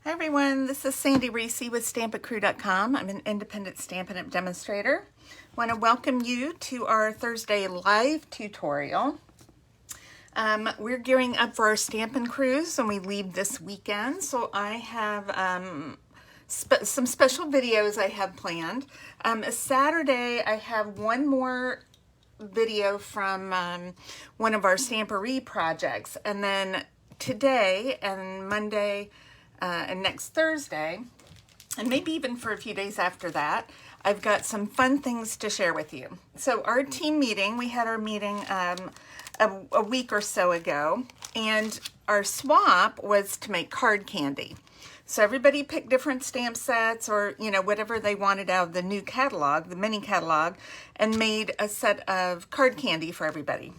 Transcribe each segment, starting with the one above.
Hi everyone, this is Sandy Reese with StampACrew.com. I'm an independent Stampin' Up! Demonstrator. I want to welcome you to our Thursday live tutorial. We're gearing up for our Stampin' Cruise and we leave this weekend, so I have some special videos I have planned. Saturday I have one more video from one of our Stampery projects, and then today and Monday and next Thursday, and maybe even for a few days after that, I've got some fun things to share with you. So our team meeting, we had our meeting a week or so ago, and our swap was to make card candy. So everybody picked different stamp sets or, you know, whatever they wanted out of the new catalog, the mini catalog, and made a set of card candy for everybody.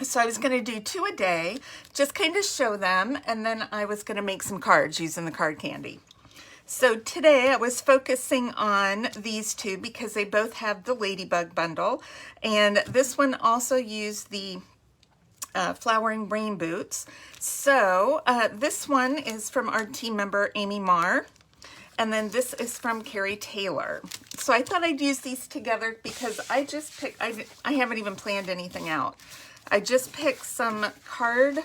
So I was going to do 2 a day, just kind of show them, and then I was going to make some cards using the card candy. So today I was focusing on these two because they both have the Ladybug bundle, and this one also used the flowering rain boots. So this one is from our team member Amy Marr, and then this is from Carrie Taylor. So I thought I'd use these together because I just picked, I haven't even planned anything out. I just picked some card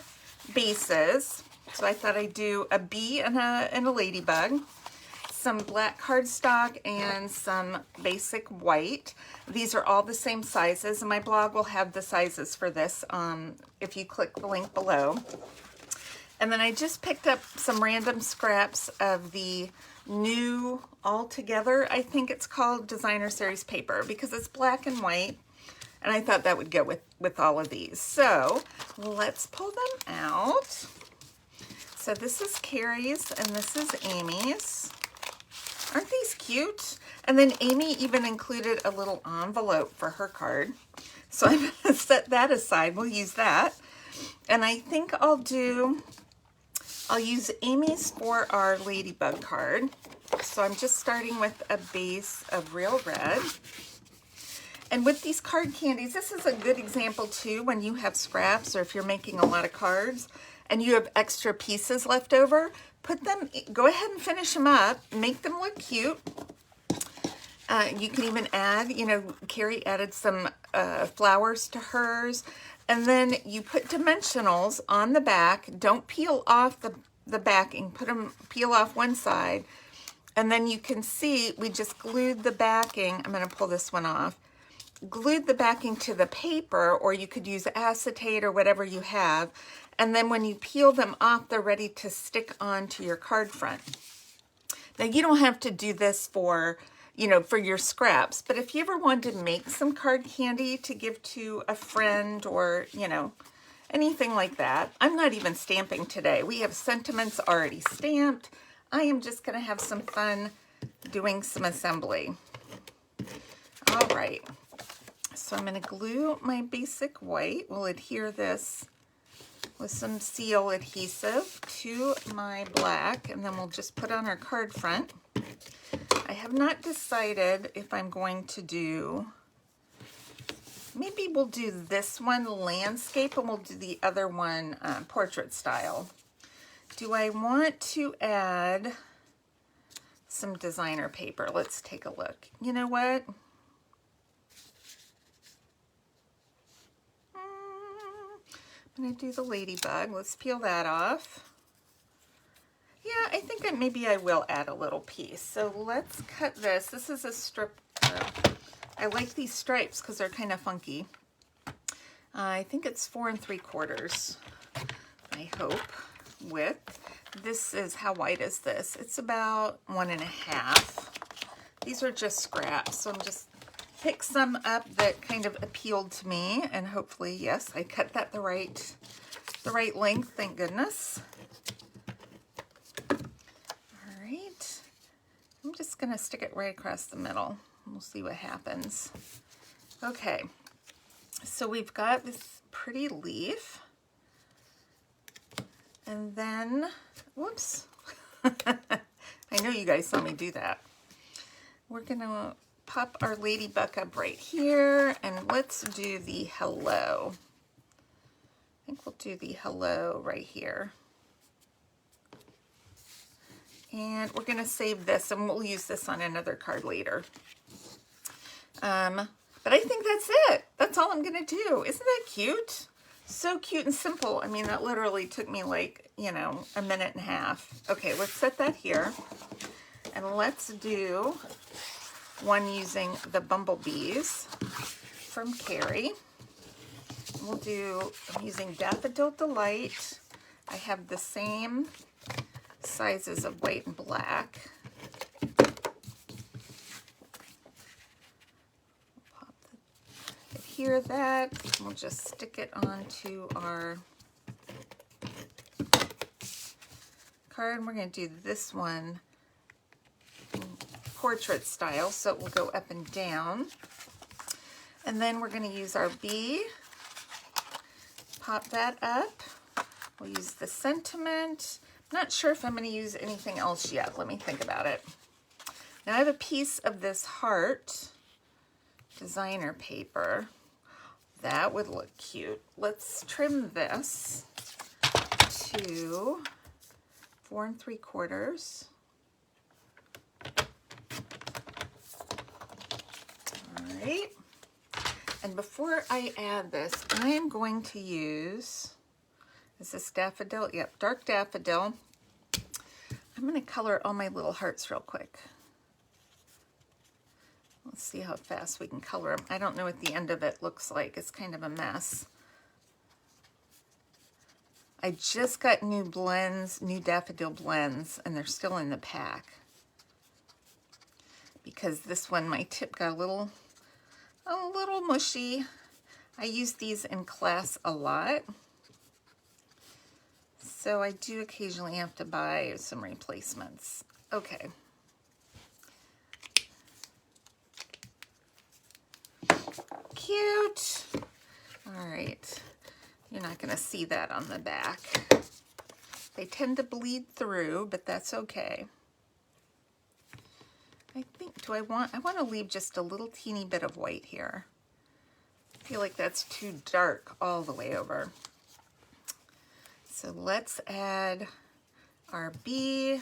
bases, so I thought I'd do a bee and a ladybug, some black cardstock, and some basic white. These are all the same sizes, and my blog will have the sizes for this if you click the link below. And then I just picked up some random scraps of the new All Together, I think it's called, Designer Series paper, because it's black and white. And I thought that would go with all of these. So let's pull them out. So this is Carrie's and this is Amy's. Aren't these cute? And then Amy even included a little envelope for her card. So I'm going to set that aside. We'll use that. And I think I'll use Amy's for our Ladybug card. So I'm just starting with a base of Real Red. And with these card candies, this is a good example too when you have scraps or if you're making a lot of cards and you have extra pieces left over, put them, go ahead and finish them up, make them look cute. You can even add, you know, Carrie added some flowers to hers, and then you put dimensionals on the back. Don't peel off the backing, peel off one side, and then you can see we just glued the backing. I'm going to pull this one off. Glued the backing to the paper, or you could use acetate or whatever you have, and then when you peel them off, they're ready to stick onto your card front. Now you don't have to do this for, you know, for your scraps, but if you ever wanted to make some card candy to give to a friend or, you know, anything like that. I'm not even stamping today. We have sentiments already stamped. I am just going to have some fun doing some assembly. All right. So I'm going to glue my basic white. We'll adhere this with some seal adhesive to my black, and then we'll just put on our card front. I have not decided if I'm going to do, maybe we'll do this one landscape and we'll do the other one portrait style. Do I want to add some designer paper? Let's take a look. You know what? I'm going to do the Ladybug. Let's peel that off. Yeah, I think that maybe I will add a little piece. So let's cut this. This is a strip. I like these stripes because they're kind of funky. I think it's 4 3/4, I hope, width. This is, how wide is this? It's about 1 1/2. These are just scraps, so I'm just pick some up that kind of appealed to me, and hopefully, yes, I cut that the right length, thank goodness. All right, I'm just gonna stick it right across the middle. We'll see what happens. Okay, so we've got this pretty leaf, and then, whoops, I know you guys saw me do that. We're gonna pop our Ladybug up right here, and let's do the hello. I think we'll do the hello right here. And we're going to save this, and we'll use this on another card later. But I think that's it. That's all I'm going to do. Isn't that cute? So cute and simple. I mean, that literally took me like, you know, a minute and a half. Okay, let's set that here. And let's do one using the bumblebees from Carrie. I'm using Daffodil Delight. I have the same sizes of white and black. Adhere that. We'll just stick it onto our card. And we're going to do this one portrait style, so it will go up and down. And then we're going to use our bee. Pop that up. We'll use the sentiment. I'm not sure if I'm going to use anything else yet. Let me think about it. Now I have a piece of this heart designer paper. That would look cute. Let's trim this to 4 3/4. All right. And before I add this, I am going to use, is this daffodil? Yep, dark daffodil. I'm going to color all my little hearts real quick. Let's see how fast we can color them. I don't know what the end of it looks like. It's kind of a mess. I just got new blends, new daffodil blends, and they're still in the pack. Because this one, my tip got a little mushy. I use these in class a lot. So I do occasionally have to buy some replacements. Okay. Cute. All right. You're not going to see that on the back. They tend to bleed through, but that's okay. I think, I want to leave just a little teeny bit of white here. I feel like that's too dark all the way over. So let's add our bee,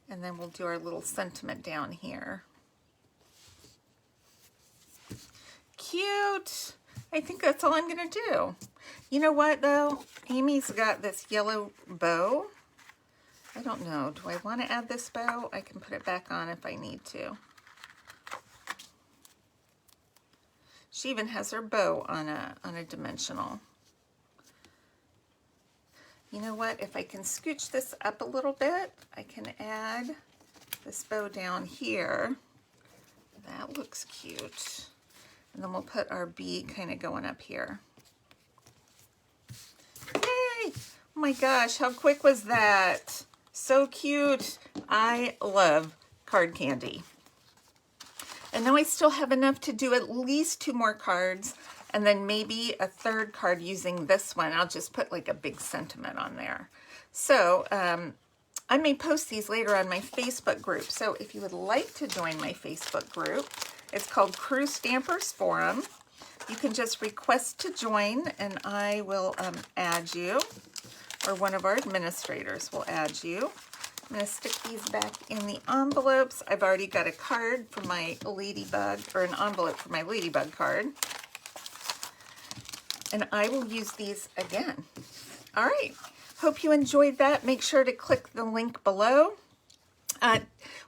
and then we'll do our little sentiment down here. Cute. I think that's all I'm going to do. You know what, though? Amy's got this yellow bow. I don't know. Do I want to add this bow? I can put it back on if I need to. She even has her bow on a dimensional. You know what? If I can scooch this up a little bit, I can add this bow down here. That looks cute. And then we'll put our bee kind of going up here. Yay! Oh my gosh, how quick was that? So cute. I love card candy. And now I still have enough to do at least 2 more cards, and then maybe a 3rd card using this one. I'll just put like a big sentiment on there. So I may post these later on my Facebook group. So if you would like to join my Facebook group, it's called Crew Stampers Forum. You can just request to join, and I will add you, or one of our administrators will add you. I'm going to stick these back in the envelopes. I've already got a card for my Ladybug, or an envelope for my Ladybug card. And I will use these again. All right. Hope you enjoyed that. Make sure to click the link below.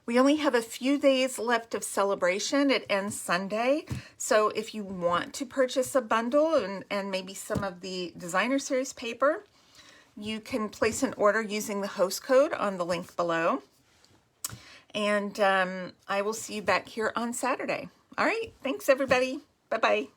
We only have a few days left of celebration. It ends Sunday. So if you want to purchase a bundle and maybe some of the designer series paper, you can place an order using the host code on the link below. And I will see you back here on Saturday. All right. Thanks, everybody. Bye-bye.